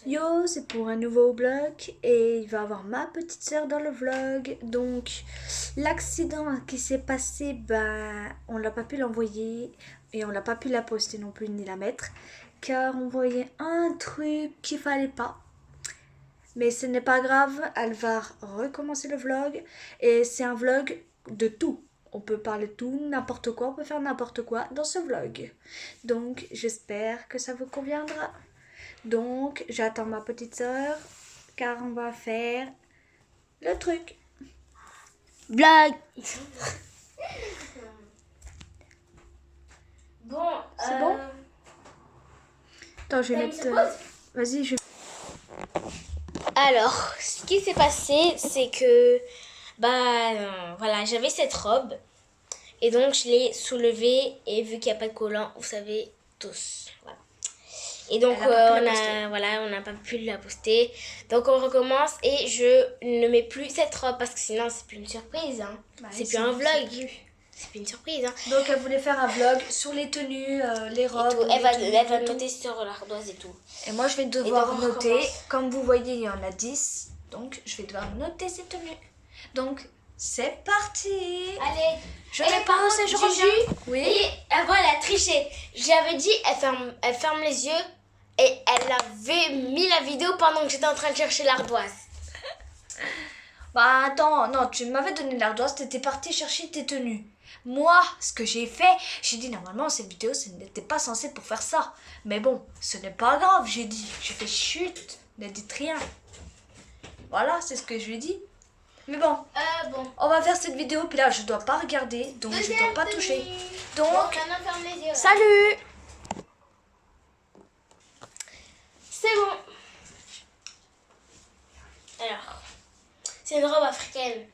Yo, c'est pour un nouveau vlog et il va y avoir ma petite soeur dans le vlog. Donc, l'accident qui s'est passé, on l'a pas pu l'envoyer et on l'a pas pu la poster non plus ni la mettre car on voyait un truc qu'il fallait pas. Mais ce n'est pas grave, elle va recommencer le vlog et c'est un vlog de tout. On peut parler de tout, n'importe quoi, on peut faire n'importe quoi dans ce vlog. Donc, j'espère que ça vous conviendra. Donc, j'attends ma petite soeur car on va faire le truc. Blague. Bon, c'est bon? Attends, je vais mettre... Vas-y, je... Alors, ce qui s'est passé, c'est que voilà, j'avais cette robe et donc je l'ai soulevée et vu qu'il n'y a pas de collant, vous savez tous. Voilà. Et donc on n'a pas pu la poster. Donc on recommence et je ne mets plus cette robe parce que sinon c'est plus une surprise. Hein. C'est plus un vlog. C'est plus une surprise. Hein. Donc elle voulait faire un vlog sur les tenues, les robes. Elle va noter sur l'ardoise et tout. Et moi je vais devoir noter. Comme vous voyez, il y en a 10. Donc je vais devoir noter ces tenues. Donc c'est parti. Allez, je pense et je reviens. Oui. Et avant elle a triché. J'avais dit elle ferme les yeux et elle avait mis la vidéo pendant que j'étais en train de chercher l'ardoise. Bah attends, non, tu m'avais donné l'ardoise, t'étais partie chercher tes tenues. Moi, ce que j'ai fait, j'ai dit normalement cette vidéo, ce n'était pas censé pour faire ça. Mais bon, ce n'est pas grave, j'ai dit. J'ai fait chut, ne dites rien. Voilà, c'est ce que je lui ai dit. Mais bon, on va faire cette vidéo, puis là je dois pas regarder, donc je dois pas toucher. Donc, maintenant ferme les yeux. Salut. C'est bon. Alors, c'est une robe africaine.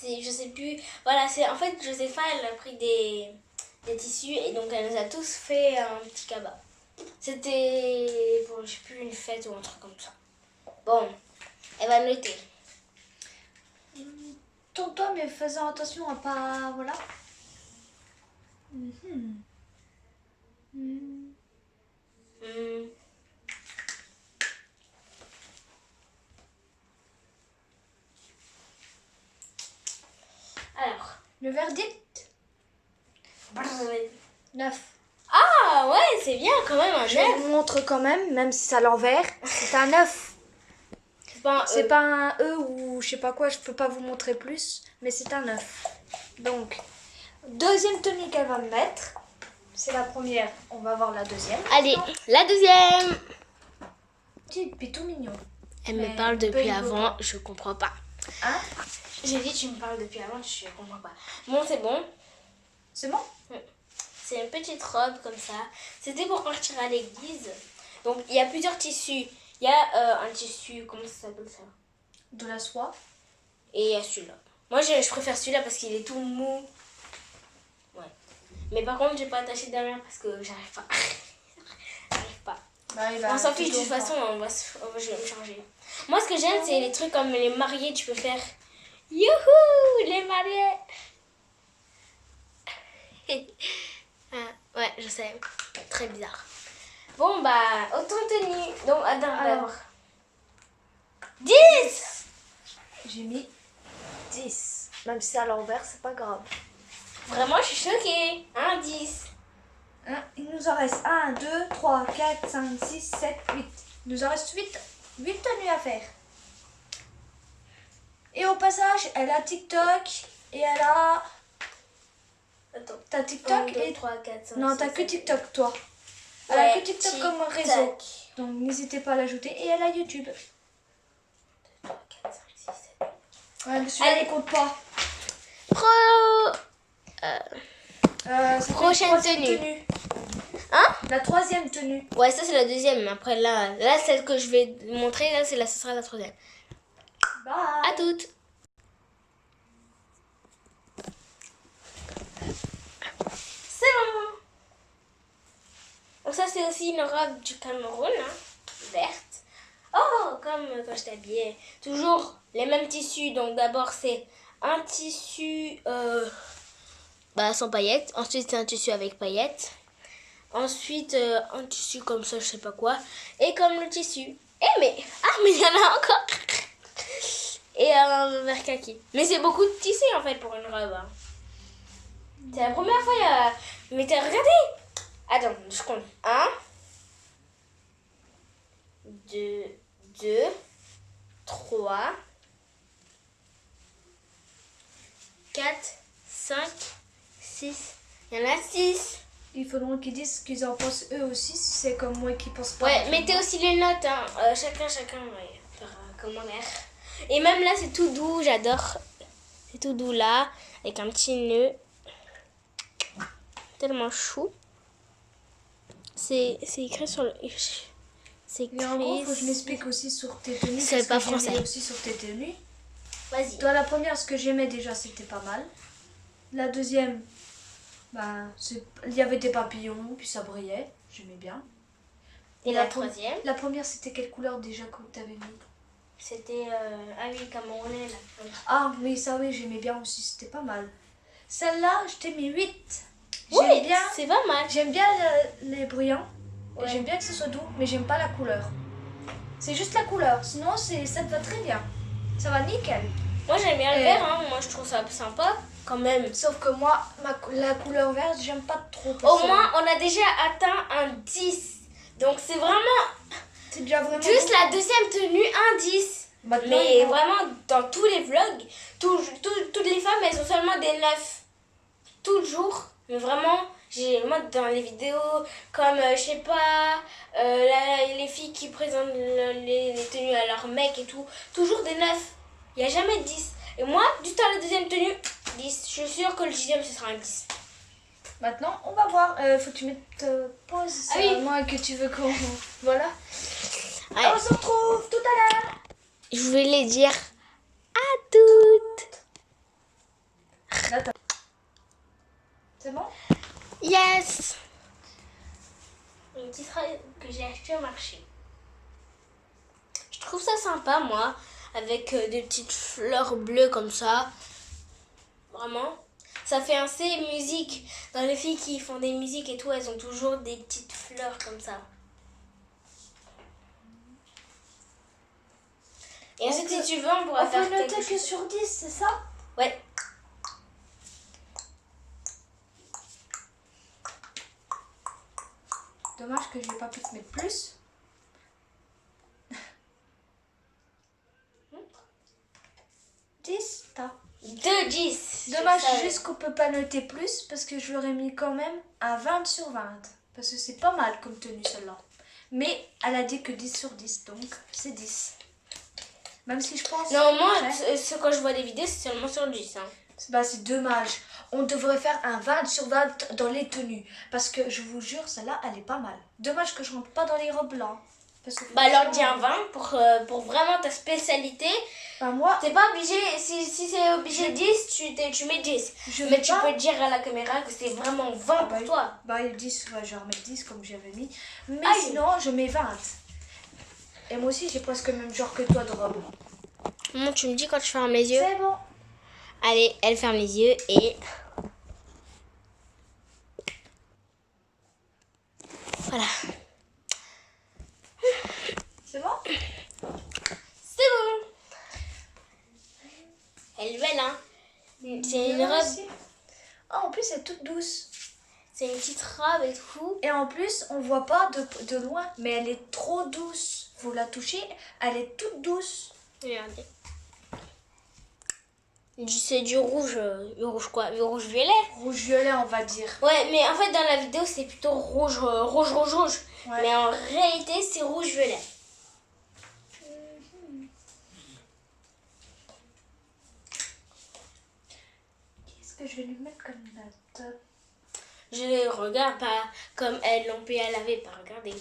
Je sais plus. Voilà, c'est en fait Josepha, elle a pris des tissus et donc elle nous a tous fait un petit cabas. C'était pour, je sais plus, une fête ou un truc comme ça. Bon, elle va noter. Tourne-toi, mais faisons attention à pas... Voilà. Alors, le verdict 9. Ah ouais, c'est bien quand même un 9. Je vous montre quand même si c'est à l'envers. C'est un 9. C'est pas un E ou je sais pas quoi, je peux pas vous montrer plus, mais c'est un 9. Donc, deuxième tenue qu'elle va me mettre. C'est la première, on va voir la deuxième. Allez, la deuxième. Petit tout mignon. Elle me parle depuis avant, je comprends pas. Hein? J'ai dit tu me parles depuis avant, je comprends pas. Bon, c'est bon. C'est bon? C'est une petite robe comme ça. C'était pour partir à l'église. Donc, il y a plusieurs tissus. Il y a un tissu, comment ça s'appelle ça? De la soie. Et il y a celui-là. Moi, je préfère celui-là parce qu'il est tout mou. Ouais. Mais par contre, j'ai pas attaché derrière parce que j'arrive pas. J'arrive pas. On s'en fiche de toute façon, je vais me changer. Moi, ce que j'aime, c'est les trucs comme les mariés, tu peux faire. Youhou, les mariés. Ouais, je sais. Très bizarre. Bon, autant tenue. Donc, alors. 10. J'ai mis 10. Même si c'est à l'envers, c'est pas grave. Vraiment, je suis choquée. 10. Il nous en reste 1, 2, 3, 4, 5, 6, 7, 8. Il nous en reste 8 tenues à faire. Et au passage, elle a TikTok et elle a... Attends. T'as TikTok 1, 2, 3, 4, 5, non, 6, t'as que 7, TikTok, toi. Elle a que TikTok comme réseau. Donc, n'hésitez pas à l'ajouter. Et elle a YouTube. 2, 3, 4, 5, 6, 7. Ouais, mais celui-là, il compte pas. Prochaine tenue. Hein? La troisième tenue. Ouais, ça c'est la deuxième. Après là, celle que je vais montrer, là, ce sera la troisième. Bye. À toutes. C'est bon. Donc ça c'est aussi une robe du Cameroun, verte. Oh, comme quand je t'habillais. Toujours les mêmes tissus. Donc d'abord c'est un tissu sans paillettes. Ensuite c'est un tissu avec paillettes. Ensuite, un tissu comme ça, je sais pas quoi. Et comme le tissu. Mais il y en a encore. Et un vert kaki. Mais c'est beaucoup de tissu en fait pour une robe. Hein. C'est la première fois. Mais t'as regardé. Attends, je compte. 1, 2, 3, 4, 5, 6. Il y en a 6. Il faudra qu'ils disent ce qu'ils en pensent eux aussi, si c'est comme moi qui pense pas. Ouais, mettez aussi les notes. Hein. Chacun, ouais, par commentaire. Et même là, c'est tout doux. J'adore. C'est tout doux là. Avec un petit nœud. Tellement chou. C'est écrit sur le... C'est écrit... Mais en gros, faut que je m'explique aussi sur tes tenues. C'est pas français. Aussi sur tes tenues. Vas-y. Toi, la première, ce que j'aimais déjà, c'était pas mal. La deuxième, il y avait des papillons, puis ça brillait. J'aimais bien. Et la troisième? La première, c'était quelle couleur déjà que tu avais mis? C'était... Ah oui, camerounais là. Ah, mais ça, oui, j'aimais bien aussi. C'était pas mal. Celle-là, je t'ai mis 8. Oui, J'aime bien. c'est pas mal. J'aime bien les brillants. Ouais. J'aime bien que ce soit doux, mais j'aime pas la couleur. C'est juste la couleur. Sinon, ça te va très bien. Ça va nickel. Moi, j'aime bien le vert. Hein. Moi, je trouve ça sympa quand même. Sauf que moi, la couleur verte, j'aime pas trop. Au moins, on a déjà atteint un 10. Donc, c'est vraiment... C'est déjà vraiment... Juste la deuxième tenue, un 10. Maintenant, mais vraiment, dans tous les vlogs, toutes les femmes, elles ont seulement des 9. Toujours. Mais vraiment, moi, dans les vidéos, comme, je sais pas, les filles qui présentent les tenues à leur mec et tout, toujours des 9. Il n'y a jamais de 10. Et moi, juste à la deuxième tenue, 10. Je suis sûre que le 10e, ce sera un 10. Maintenant, on va voir. Faut que tu mettes pause. C'est oui. moi que tu veux qu'on... Voilà. Allez. On se retrouve tout à l'heure. Je voulais dire à toutes. C'est bon? Yes. Une petite robe que j'ai achetée au marché. Je trouve ça sympa, moi, avec des petites fleurs bleues comme ça. Vraiment. Ça fait un C musique. Dans les filles qui font des musiques et tout, elles ont toujours des petites fleurs comme ça. Et ensuite, si tu veux, on pourra faire peut noter que sur 10, c'est ça? Ouais. Dommage que je n'ai pas pu te mettre plus. T'as 2-10. Dommage juste qu'on peut pas noter plus parce que je l'aurais mis quand même à 20 sur 20. Parce que c'est pas mal comme tenue celle-là. Mais elle a dit que 10 sur 10, donc c'est 10. Même si je pense... Non, moi, quand je vois des vidéos, c'est seulement sur 10. Hein. C'est dommage. On devrait faire un 20 sur 20 dans les tenues. Parce que je vous jure, celle-là, elle est pas mal. Dommage que je rentre pas dans les robes là. Parce que alors dis un 20 pour vraiment ta spécialité. Moi, t'es pas obligé, si c'est obligé 10, tu mets 10. Mais tu peux dire à la caméra que c'est vraiment 20 pour toi. 10, je remets 10 comme j'avais mis. Mais sinon, je mets 20. Et moi aussi, j'ai presque le même genre que toi de robe. Maman, tu me dis quand je ferme les yeux. C'est bon. Allez, elle ferme les yeux et... Voilà. C'est bon? C'est bon. Elle est belle, hein? C'est une robe... Aussi. Ah, en plus, elle est toute douce. C'est une petite robe et tout. Et en plus, on voit pas de loin, mais elle est trop douce. Vous la touchez, elle est toute douce. Regardez. C'est du rouge quoi? Du rouge violet? Rouge violet, on va dire. Ouais, mais en fait, dans la vidéo, c'est plutôt rouge. Ouais. Mais en réalité, c'est rouge violet. Qu'est-ce que je vais lui mettre comme note? Je regarde pas comme elles l'ont pu à laver, pas regarder.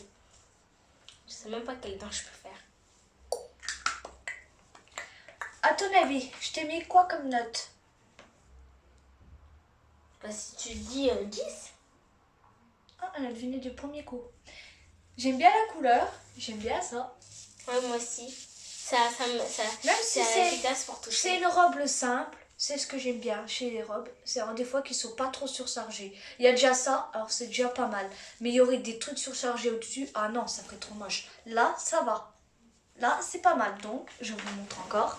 Je sais même pas quel temps je peux faire. À ton avis, je t'ai mis quoi comme note? Bah, si tu dis 10. Ah, elle a deviné du premier coup. J'aime bien la couleur, j'aime bien ça. Ouais, moi aussi. Ça Même si c'est efficace pour toucher. c'est une robe simple, c'est ce que j'aime bien chez les robes. C'est des fois qu'ils sont pas trop surchargés. Il y a déjà ça, alors c'est déjà pas mal. Mais il y aurait des trucs surchargés au-dessus. Ah non, ça ferait trop moche. Là, ça va. Là, c'est pas mal. Donc, je vous montre encore.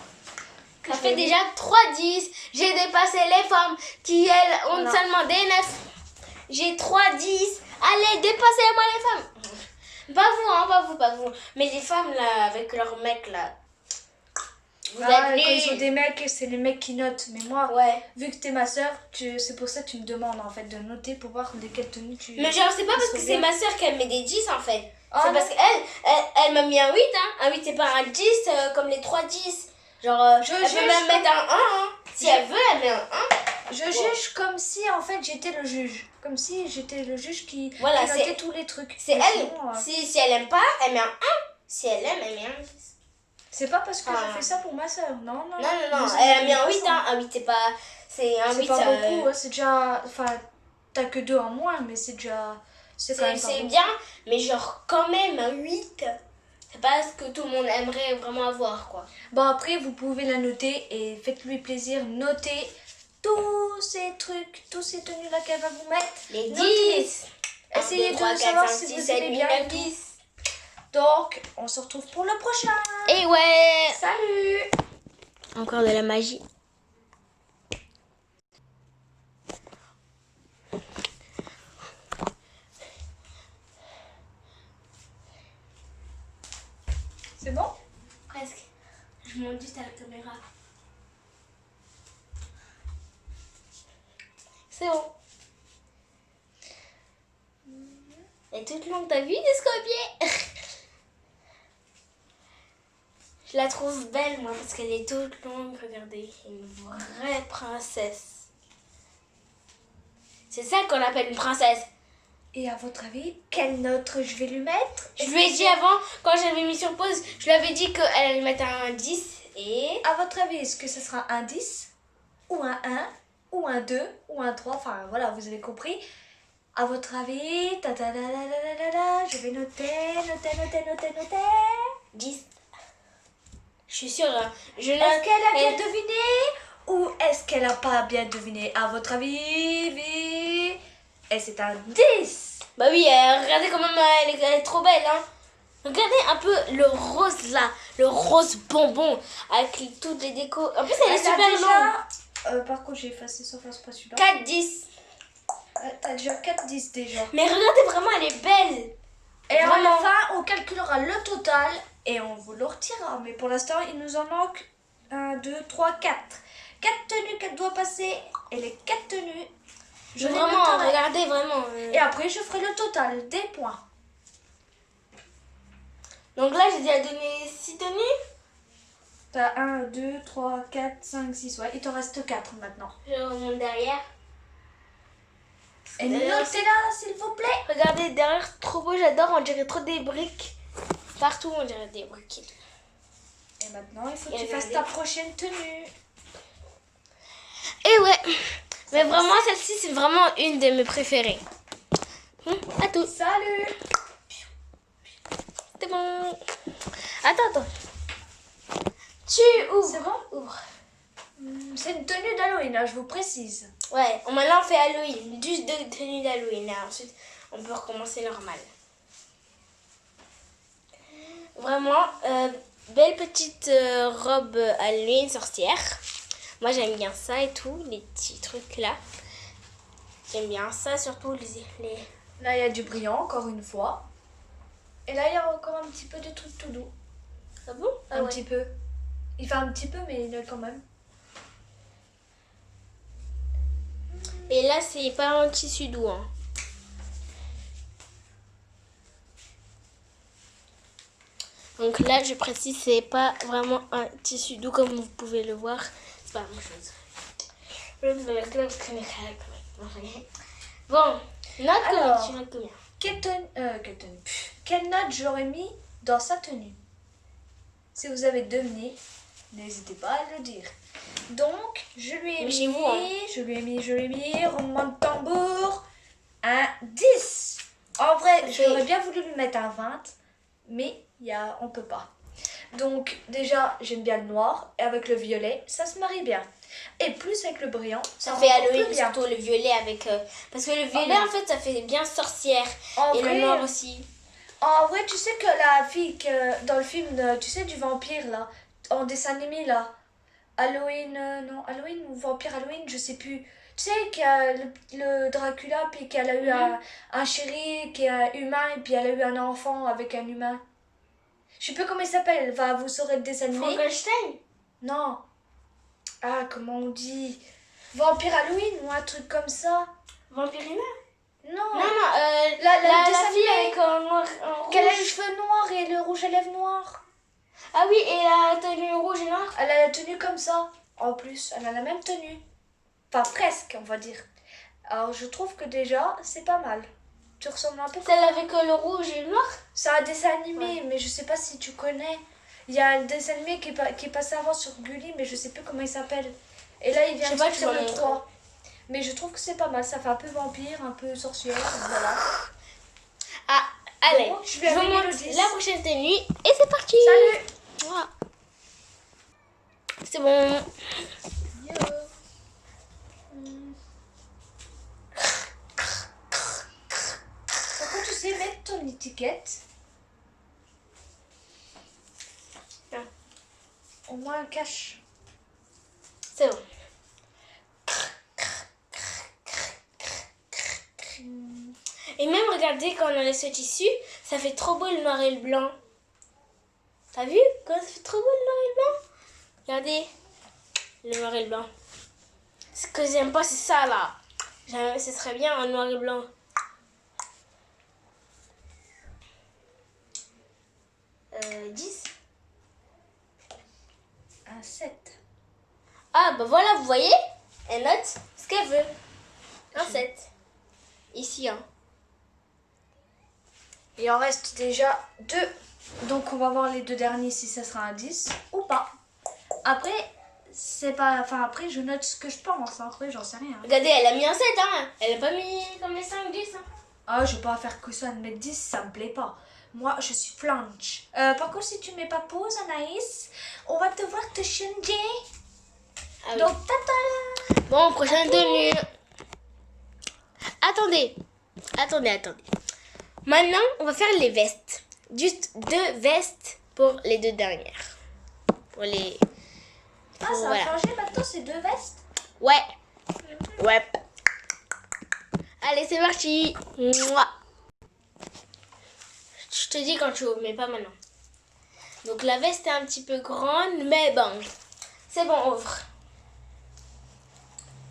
Ça fait déjà 3-10. J'ai dépassé les femmes qui, elles, ont seulement des 9. J'ai 3-10. Allez, dépassez-moi les femmes. Pas vous, hein, pas vous. Mais les femmes, là, avec leurs mecs, là. Vous quand ils ont des mecs, c'est les mecs qui notent. Mais moi, vu que t'es ma soeur, c'est pour ça que tu me demandes, en fait, de noter pour voir de quelle tenue tu... Mais genre, c'est pas parce que c'est ma soeur qu'elle met des 10, en fait. C'est parce qu'elle m'a mis un 8, hein. Un 8, c'est pas un 10 comme les 3-10. Genre, elle peut même mettre un 1, hein. Si elle veut, elle met un 1. Je juge comme si, en fait, j'étais le juge. Comme si j'étais le juge qui notait tous les trucs. C'est elle. Si elle aime pas, elle met un 1. Si elle aime, elle met un 10. C'est pas parce que je fais ça pour ma soeur. Non. Elle a mis un 8, hein. Un 8, c'est pas... C'est un 8, c'est pas beaucoup, c'est déjà... Enfin, t'as que 2 en moins, mais c'est déjà... C'est quand même c'est bien, mais genre, quand même, un 8... C'est pas ce que tout le monde aimerait vraiment avoir, quoi. Bon, après, vous pouvez la noter et faites-lui plaisir. Notez tous ces trucs, tous ces tenues-là qu'elle va vous mettre. Les 10. Essayez de savoir si vous aimez bien. 10. Donc, on se retrouve pour le prochain. Et ouais. Salut. Encore de la magie. C'est bon? Presque. Je monte juste à la caméra. C'est bon. Elle est toute longue, t'as vu l'escoffier? Je la trouve belle, moi, parce qu'elle est toute longue. Regardez, une vraie princesse. C'est ça qu'on appelle une princesse. Et à votre avis, quelle note je vais lui mettre? Je lui ai dit avant, quand j'avais mis sur pause, je lui avais dit qu'elle allait mettre un 10 et... À votre avis, est-ce que ce sera un 10 ou un 1 ou un 2 ou un 3? Enfin, voilà, vous avez compris. À votre avis, je vais noter. 10. Je suis sûre. Hein. Est-ce qu'elle a bien deviné ou est-ce qu'elle a pas bien deviné? À votre avis, et c'est un 10. Bah oui, regardez quand même, elle est trop belle. Hein. Regardez un peu le rose là, le rose bonbon avec toutes les décos. En plus, elle est super longue. Par contre, j'ai effacé sauf c'est pas celui-là. 4-10. T'as déjà 4-10 déjà. Mais regardez vraiment, elle est belle. Et à la fin, on calculera le total et on vous le retirera. Mais pour l'instant, il nous en manque 1, 2, 3, 4. 4 tenues qu'elle doit passer. Et les 4 tenues, je vraiment, regardez vraiment. Et après, je ferai le total des points. Donc là, j'ai déjà donné 6 tenues. T'as 1, 2, 3, 4, 5, 6. Ouais, il te reste 4 maintenant. Je remonte derrière. Et notez-la, s'il vous plaît. Regardez, derrière, trop beau, j'adore. On dirait trop des briques. Partout, on dirait des briques. Et maintenant, il faut que tu fasses ta prochaine tenue. Et ouais. Mais vraiment, celle-ci, c'est vraiment une de mes préférées. À tout. Salut. C'est bon. Attends. Tu ouvres. C'est bon? Ouvre. C'est une tenue d'Halloween, hein, je vous précise. Ouais, maintenant on fait Halloween. Juste 2 tenues d'Halloween. Ensuite, on peut recommencer normal. Vraiment, belle petite robe Halloween sorcière. Moi, j'aime bien ça et tout, les petits trucs là. J'aime bien ça, surtout les... Là, il y a du brillant, encore une fois. Et là, il y a encore un petit peu de trucs tout doux. Ah bon? Un petit peu. Il fait un petit peu, mais il y en a quand même. Et là, c'est pas un tissu doux. Hein. Donc là, je précise, c'est pas vraiment un tissu doux comme vous pouvez le voir. C'est pas la même chose. Bon, note alors, tu notes combien? Quelle note j'aurais mis dans sa tenue? Si vous avez deviné, n'hésitez pas à le dire. Donc, je lui ai mis, roulement de tambour, un 10. En vrai, j'aurais bien voulu lui mettre un 20, mais on peut pas. Donc déjà, j'aime bien le noir et avec le violet, ça se marie bien. Et plus avec le brillant, Ça rend fait encore Halloween, plus bien. surtout le violet avec... parce que le violet, mais- en fait, ça fait bien sorcière. En Et vrai, le noir aussi. En vrai, tu sais que la fille dans le film, tu sais, du vampire là, en dessin animé là, Halloween, non, Halloween ou Vampire Halloween, je sais plus. Tu sais qu'il y a le Dracula, puis qu'elle a eu un chéri qui est humain, et puis elle a eu un enfant avec un humain. Je sais plus comment il s'appelle, vous saurez le dessin animé. Frankenstein. Non. Ah, comment on dit? Vampire Halloween ou un truc comme ça. Vampirina. Non. Non, La la fille avec un noir, un rouge. Qu'elle a les cheveux noirs et le rouge à lèvres noir. Ah oui, et la tenue rouge et noire. Elle a la tenue comme ça. En plus, elle a la même tenue. Enfin, presque, on va dire. Alors, je trouve que déjà, c'est pas mal. Tu ressembles un peu comme... Celle avec le rouge et le noir. C'est un dessin animé, Ouais. mais je sais pas si tu connais. Il y a un dessin animé qui est passé avant sur Gulli, mais je sais plus comment il s'appelle. Et là, il vient de sortir le 3. Mais je trouve que c'est pas mal. Ça fait un peu vampire, un peu sorcière. Voilà. Ah, allez. Bon, je vais vous avec montre Mélodie. la prochaine tenue. Et c'est parti. Salut. Voilà. C'est bon. Yo. Par contre, tu sais mettre ton étiquette. Ah. Au moins un cache. C'est bon. Et même regardez quand on enlève ce tissu, ça fait trop beau le noir et le blanc. T'as vu comment ça fait trop beau le noir et le blanc? Regardez le noir et le blanc. Ce que j'aime pas c'est ça là. Ce serait bien un noir et blanc. Euh, 10. Un 7. Ah bah voilà, vous voyez? Elle note ce qu'elle veut. Un 7. Ici, hein. Il en reste déjà 2. Donc on va voir les 2 derniers si ça sera un 10 ou pas. Après, c'est pas. Enfin, après, je note ce que je pense. Après, j'en sais rien. Regardez, elle a mis un 7, hein. Elle a pas mis comme les 5, 10, hein. Ah, je vais pas faire que ça de mettre 10, ça me plaît pas. Moi, je suis flanche. Par contre, si tu mets pas pause, Anaïs, on va devoir te changer. Ah oui. Donc, tata. Bon, prochaine tenue. Attendez. Maintenant, on va faire les vestes. Juste 2 vestes pour les 2 dernières. Pour les... Ah, ça a changé maintenant, c'est 2 vestes. Ouais. Allez, c'est parti. Mouah. Je te dis quand tu ouvres, mais pas maintenant. Donc la veste est un petit peu grande, mais bon. C'est bon, ouvre.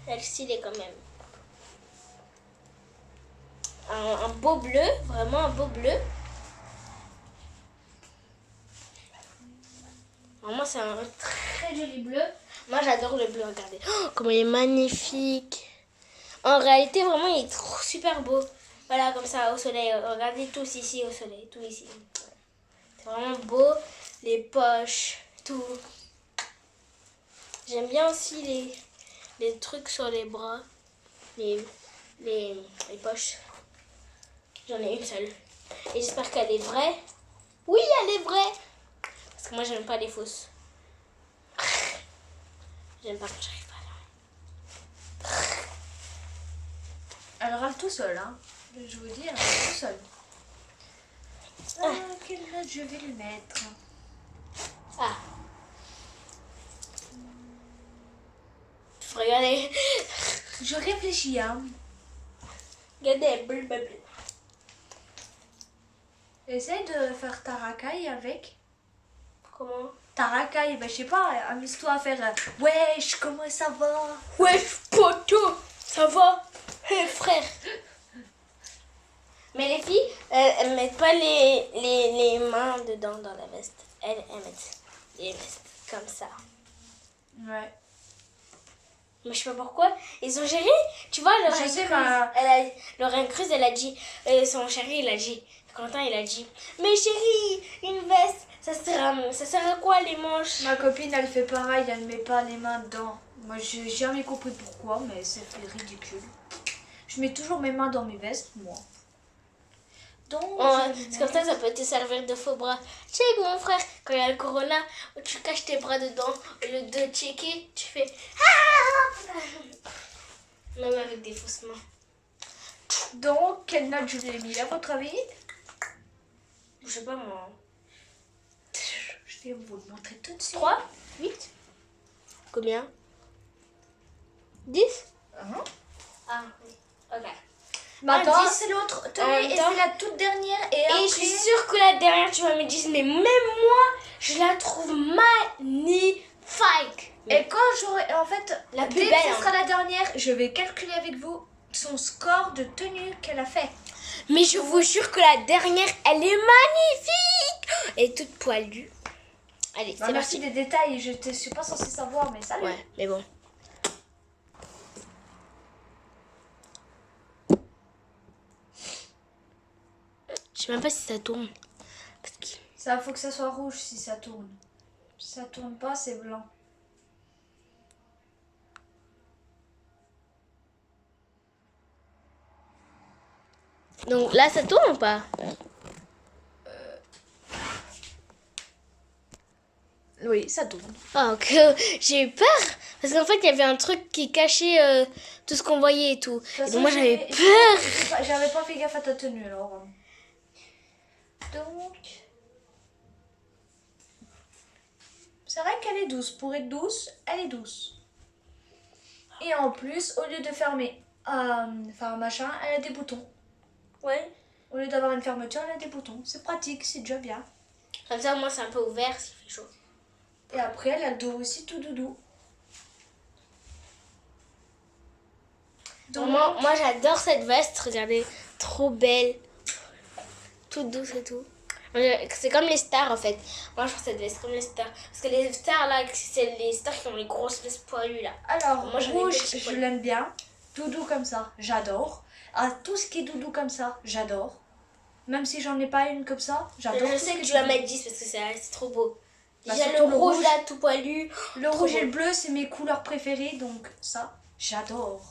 Elle stylée quand même. Un beau bleu, vraiment un beau bleu. Vraiment, c'est un très joli bleu. Moi, j'adore le bleu, regardez. Oh, comment il est magnifique. En réalité, vraiment, il est super beau. Voilà, comme ça, au soleil. Regardez tous ici au soleil, tout ici. C'est vraiment beau. Les poches, tout. J'aime bien aussi les trucs sur les bras. Les poches. J'en ai une seule. Et j'espère qu'elle est vraie. Oui, elle est vraie. Parce que moi, j'aime pas les fausses. J'aime pas quand j'arrive pas là. Elle râle tout seul, hein. Je vous dis, elle râle tout seul. Ah, quelle note je vais lui mettre? Ah. Regardez. Je réfléchis, hein. Regardez, bleu. Essaye de faire ta racaille avec. Comment? Ta racaille, je sais pas, amuse-toi à faire wesh, comment ça va? Wesh, poteau, ça va? Hé, frère. Mais les filles, elles mettent pas les mains dedans dans la veste. Elles mettent les vestes comme ça. Ouais. Mais je sais pas pourquoi. Et son chéri, tu vois, Lorraine Cruz, elle a dit, son chéri, il a dit, Quentin, il a dit, mais chérie, une veste, ça sert à quoi les manches? Ma copine, elle fait pareil, elle ne met pas les mains dedans. Moi, j'ai jamais compris pourquoi, mais c'est ridicule. Je mets toujours mes mains dans mes vestes, moi. Donc, C'est comme ça peut te servir de faux bras. Tu sais, mon frère, quand il y a le corona, tu caches tes bras dedans, au lieu de checker, tu fais ah! Même avec des fausses mains. Donc, quelle note je lui ai mis à votre avis? Je sais pas moi. Je vais vous le montrer tout de suite. 3, 8. Combien? 10? Ah oui. Ok. Maintenant, 10. c'est l'autre. En Tenez, même et temps- c'est la toute dernière. Et Et après... je suis sûre que la dernière, tu vas me dire, mais même moi, je la trouve magnifique. Et quand j'aurai... En fait, La plus dès que belle, ce hein. sera la dernière, je vais calculer avec vous son score de tenue qu'elle a fait. Mais je vous jure que la dernière, elle est magnifique. Elle est toute poilue. Allez, Bah, c'est merci parti. des détails, je ne suis pas censée savoir, mais salut. Ouais, mais bon. Je sais même pas si ça tourne. Parce que... Ça, faut que ça soit rouge si ça tourne. Si ça tourne pas, c'est blanc. Donc là, ça tourne ou pas? Oui, ça tourne. Ah, ok. J'ai eu peur. Parce qu'en fait, il y avait un truc qui cachait tout ce qu'on voyait et tout. Et donc moi, j'avais peur. J'avais pas fait gaffe à ta tenue, alors. Donc... C'est vrai qu'elle est douce. Pour être douce, elle est douce. Et en plus, au lieu de fermer un machin, elle a des boutons. Ouais. Au lieu d'avoir une fermeture, elle a des boutons. C'est pratique, c'est déjà bien. Comme ça, au moins, c'est un peu ouvert s'il fait chaud. Et après, elle a le dos aussi tout doudou. Donc, Moi, j'adore cette veste. Regardez, trop belle. Toute douce et tout. C'est comme les stars en fait. Moi, je trouve cette veste comme les stars. Parce que les stars là, c'est les stars qui ont les grosses vestes poilues là. alors, moi, j'en ai rouge, des petits je poils. l'aime bien. Doudou comme ça, j'adore. Ah, tout ce qui est doudou comme ça, j'adore. Même si j'en ai pas une comme ça, j'adore. Je tout sais ce que qui tu est vas doudou. mettre 10 parce que c'est trop beau. Bah, Déjà le surtout le rouge rouge. là, tout poilu. Le Trop rouge et beau. le bleu, c'est mes couleurs préférées, donc ça, j'adore.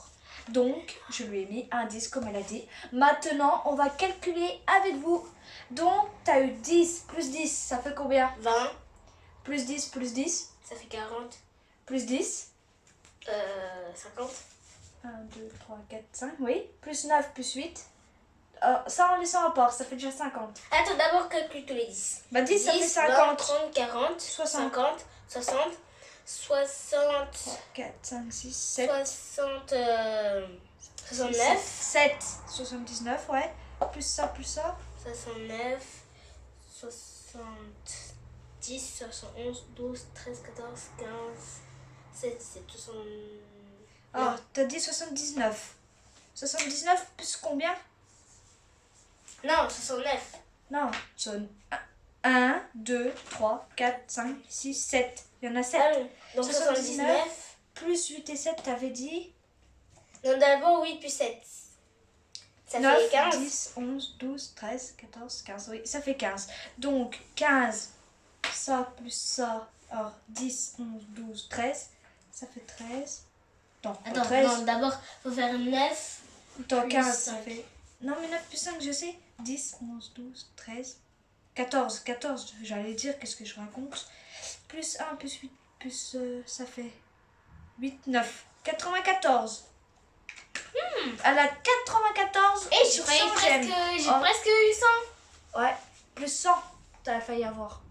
Donc, je lui ai mis un 10 comme elle a dit. Maintenant, on va calculer avec vous. Donc, tu as eu 10 plus 10, ça fait combien? 20, Plus 10 plus 10 ça fait 40, plus 10. 50. 1, 2, 3, 4, 5, oui. Plus 9 plus 8. Ça, en laissant à part, ça fait déjà 50. Attends, d'abord calcule tous les 10. Bah 10, ça fait 20, 50. 30, 40, 60. 50, 60, 60, 4, 5, 6, 7. 60, 69, 7, 79, ouais. Plus ça, plus ça. 69, 70, 71, 12, 13, 14, 15, 16, 17, 60... Ah, t'as dit 79. 79 plus combien? Non, 69. Non, son 1, 2, 3, 4, 5, 6, 7. Il y en a 7. Ah oui, donc 79. Plus 8 et 7, t'avais dit Non, d'abord 8 plus 7. Ça 9, fait 15. 10, 11, 12, 13, 14, 15. Oui, ça fait 15. Donc 15, ça plus ça. Alors 10, 11, 12, 13. Ça fait 13. Non, Attends, 13. non, d'abord, faut faire 9. Attends, plus 15, ça 5. fait... Non, mais 9 plus 5, je sais. 10, 11, 12, 13, 14. 14, j'allais dire, qu'est-ce que je raconte. Plus 1, plus 8, plus... ça fait 8, 9. 94. Elle a 94 Et sur 100 j'aime. j'ai Oh. presque eu 100. Ouais, plus 100, t'as failli avoir.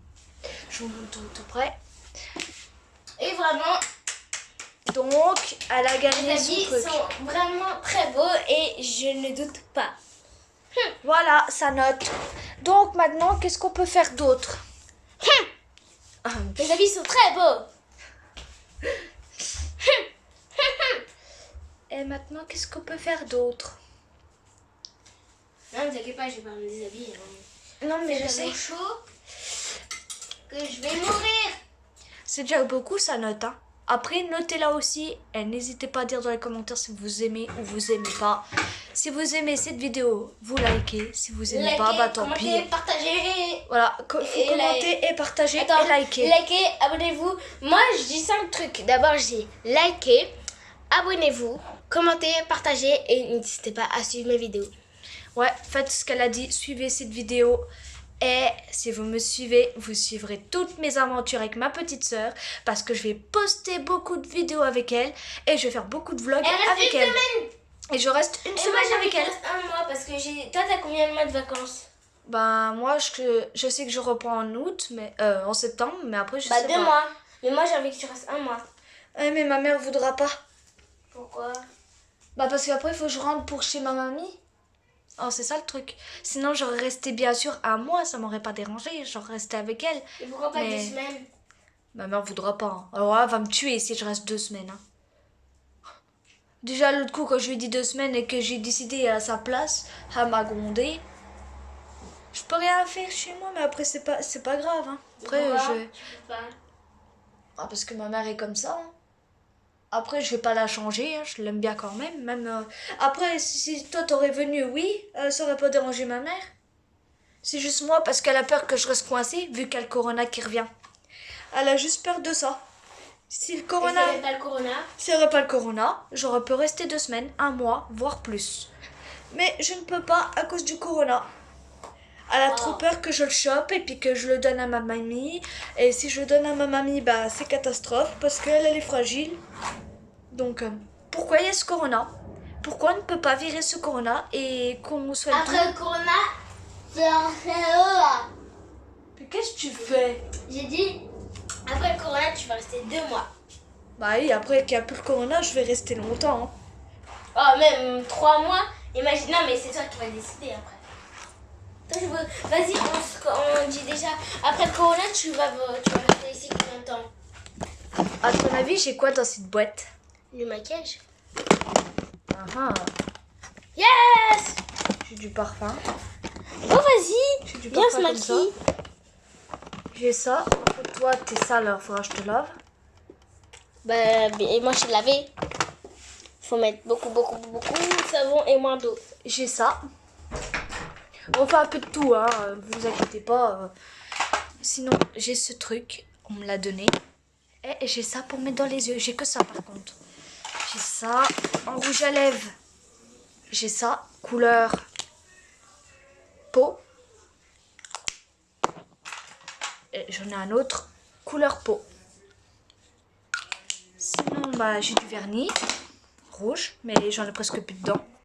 Je vous montre tout près. Et vraiment, Donc, elle a les gagné habits son truc. sont vraiment très beaux et je ne doute pas. Voilà, sa note. Donc, maintenant, qu'est-ce qu'on peut faire d'autre? Les habits sont très beaux. Et maintenant, qu'est-ce qu'on peut faire d'autre? Non, ne t'inquiète pas, je vais pas me déshabiller. Non, mais je C'est sais. tellement chaud que je vais mourir. C'est déjà beaucoup sa note. Hein. Après, notez-la aussi. Et n'hésitez pas à dire dans les commentaires si vous aimez ou vous aimez pas. Si vous aimez cette vidéo, vous likez. Si vous aimez pas, bah tant commentez, pis. partagez. Voilà, faut Et commenter et partager Attends, et liker. likez, abonnez-vous. Moi, je dis 5 trucs. D'abord, je dis likez, abonnez-vous, commentez, partagez et n'hésitez pas à suivre mes vidéos. Ouais, faites ce qu'elle a dit, suivez cette vidéo. Et si vous me suivez, vous suivrez toutes mes aventures avec ma petite sœur. Parce que je vais poster beaucoup de vidéos avec elle. Et je vais faire beaucoup de vlogs avec elle. Et je reste une Et semaine moi, j'ai envie avec qu'il elle. reste un mois parce que toi, t'as combien de mois de vacances? Ben, moi, je sais que je reprends en août, mais en septembre, mais après, je sais Bah, pas. 2 mois. Mais moi, j'ai envie que tu restes un mois. Mais ma mère voudra pas. Pourquoi? Bah, parce qu'après, il faut que je rentre pour chez ma mamie. Oh, c'est ça le truc. Sinon, j'aurais resté bien sûr un mois, ça m'aurait pas dérangé. J'aurais resté avec elle. Et pourquoi pas Mais 2 semaines? ma mère voudra pas. Hein. Alors, elle va me tuer si je reste 2 semaines. Hein. Déjà, l'autre coup, quand je lui ai dit 2 semaines et que j'ai décidé à sa place, elle m'a grondé. Je peux rien faire chez moi, mais après, c'est pas grave. Hein. Après, Pourquoi je. tu peux pas? Ah, parce que ma mère est comme ça. Hein. Après, je vais pas la changer, hein, je l'aime bien quand même. Après, si toi t'aurais venu, oui, ça aurait pas dérangé ma mère. C'est juste moi parce qu'elle a peur que je reste coincée, vu qu'il y a le corona qui revient. Elle a juste peur de ça. Si le corona. Et s'il n'y avait pas le corona? S'il n'y aurait pas le corona, j'aurais pu rester 2 semaines, un mois, voire plus. Mais je ne peux pas à cause du corona. Elle a trop peur que je le chope et puis que je le donne à ma mamie. Et si je le donne à ma mamie, bah c'est catastrophe parce qu'elle elle est fragile. Donc, pourquoi il y a ce corona? Pourquoi on ne peut pas virer ce corona et qu'on soit Après le corona, c'est un là. Mais qu'est-ce que tu fais? J'ai dit, après le corona, tu vas rester 2 mois. Bah oui, après qu'il n'y a plus le corona, je vais rester longtemps. Hein. Oh, même 3 mois. Imagine, non, mais c'est toi qui vas décider après. Vas-y, on dit déjà, après le corona, tu vas rester ici combien de temps? À ton avis, j'ai quoi dans cette boîte? Le maquillage. Ah, Yes! j'ai du parfum. Oh, vas-y, J'ai du viens, parfum se comme ça. maquille. J'ai ça. Toi, t'es sale, alors faudra que je te lave. Bah, et moi, je suis lavé. Faut mettre beaucoup de savon et moins d'eau. J'ai ça. On fait un peu de tout, hein. Vous inquiétez pas. Sinon, j'ai ce truc. On me l'a donné. Et j'ai ça pour mettre dans les yeux. J'ai que ça, par contre. J'ai ça en rouge à lèvres. J'ai ça, couleur peau. Et j'en ai un autre, couleur peau. Sinon, bah, j'ai du vernis rouge, mais j'en ai presque plus dedans.